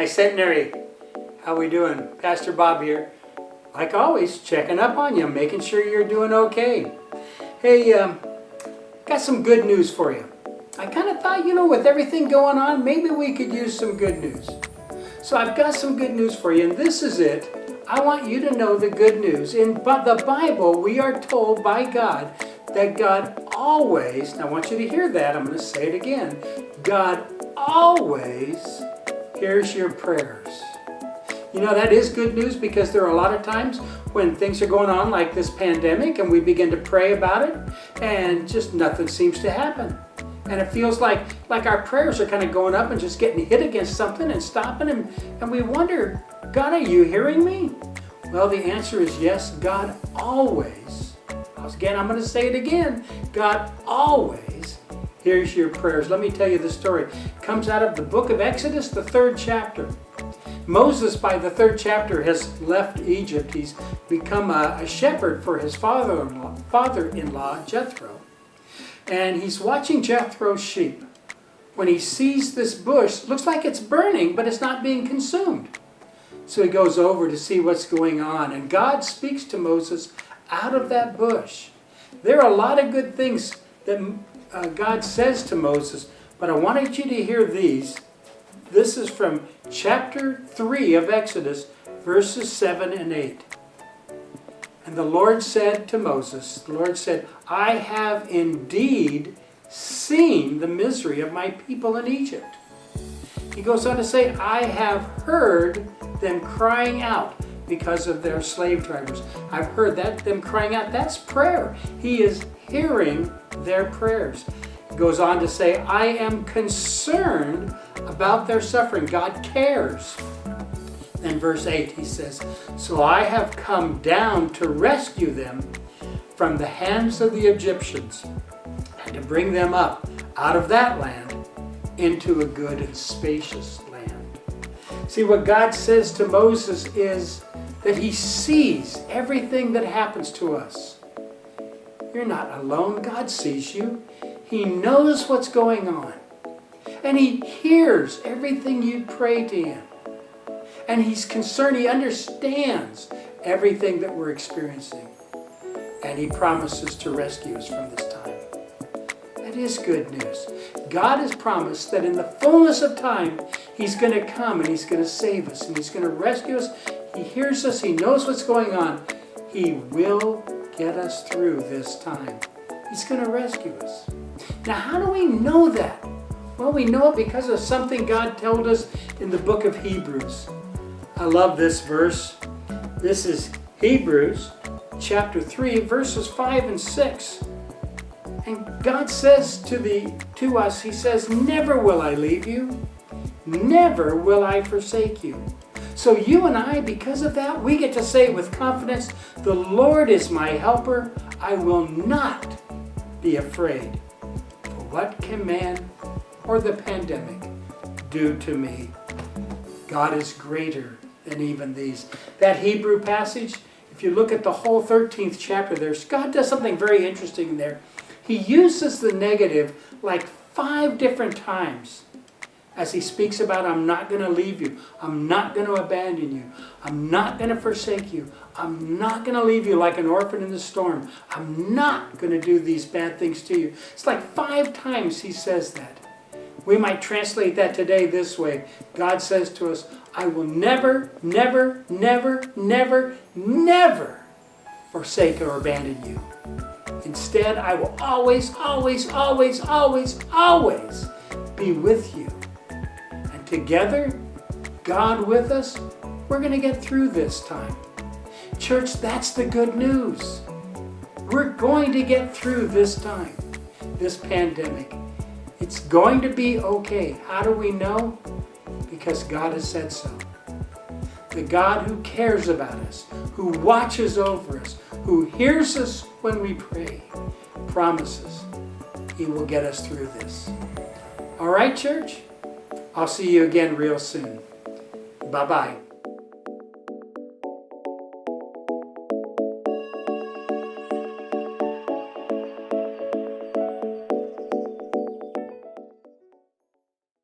Hi, Centenary. How we doing? Pastor Bob here. Like always, checking up on you, making sure you're doing okay. Hey, got some good news for you. I kind of thought, with everything going on, maybe we could use some good news. So I've got some good news for you, and this is it. I want you to know the good news. In the Bible, we are told by God that God always, now I want you to hear that, I'm going to say it again, God always hears your prayers. That is good news because there are a lot of times when things are going on like this pandemic and we begin to pray about it and just nothing seems to happen. And it feels like our prayers are kind of going up and just getting hit against something and stopping, and we wonder, God, are you hearing me? Well, the answer is yes, God always. Again, I'm going to say it again. God always hears your prayers. Let me tell you the story. It comes out of the book of Exodus, the 3rd chapter. Moses, by the 3rd chapter, has left Egypt. He's become a shepherd for his father-in-law, Jethro. And he's watching Jethro's sheep. When he sees this bush, looks like it's burning, but it's not being consumed. So he goes over to see what's going on. And God speaks to Moses out of that bush. There are a lot of good things that God says to Moses, but I wanted you to hear these. This is from chapter 3 of Exodus, verses 7 and 8. And the Lord said to Moses, the Lord said, I have indeed seen the misery of my people in Egypt. He goes on to say, I have heard them crying out because of their slave drivers. I've heard them crying out. That's prayer. He is hearing their prayers. He goes on to say, I am concerned about their suffering. God cares. Then verse 8, he says, so I have come down to rescue them from the hands of the Egyptians and to bring them up out of that land into a good and spacious land. See, what God says to Moses is that he sees everything that happens to us. You're not alone. God sees you. He knows what's going on. And he hears everything you pray to him. And he's concerned. He understands everything that we're experiencing. And he promises to rescue us from this time. That is good news. God has promised that in the fullness of time, he's going to come and he's going to save us. And he's going to rescue us. He hears us. He knows what's going on. He will get us through this time. He's going to rescue us. Now, how do we know that? Well, we know it because of something God told us in the book of Hebrews. I love this verse. This is Hebrews chapter 3, verses 5 and 6. And God says to us, he says, never will I leave you. Never will I forsake you. So you and I, because of that, we get to say with confidence, the Lord is my helper. I will not be afraid. For what can man or the pandemic do to me? God is greater than even these. That Hebrew passage, if you look at the whole 13th chapter, God does something very interesting there. He uses the negative like 5 different times as he speaks about, I'm not going to leave you. I'm not going to abandon you. I'm not going to forsake you. I'm not going to leave you like an orphan in the storm. I'm not going to do these bad things to you. It's like 5 times he says that. We might translate that today this way. God says to us, I will never, never, never, never, never forsake or abandon you. Instead, I will always, always, always, always, always be with you. And together, God with us, we're going to get through this time. Church, that's the good news. We're going to get through this time, this pandemic. It's going to be okay. How do we know? Because God has said so. The God who cares about us, who watches over us, who hears us when we pray, promises he will get us through this. All right, church? I'll see you again real soon. Bye-bye.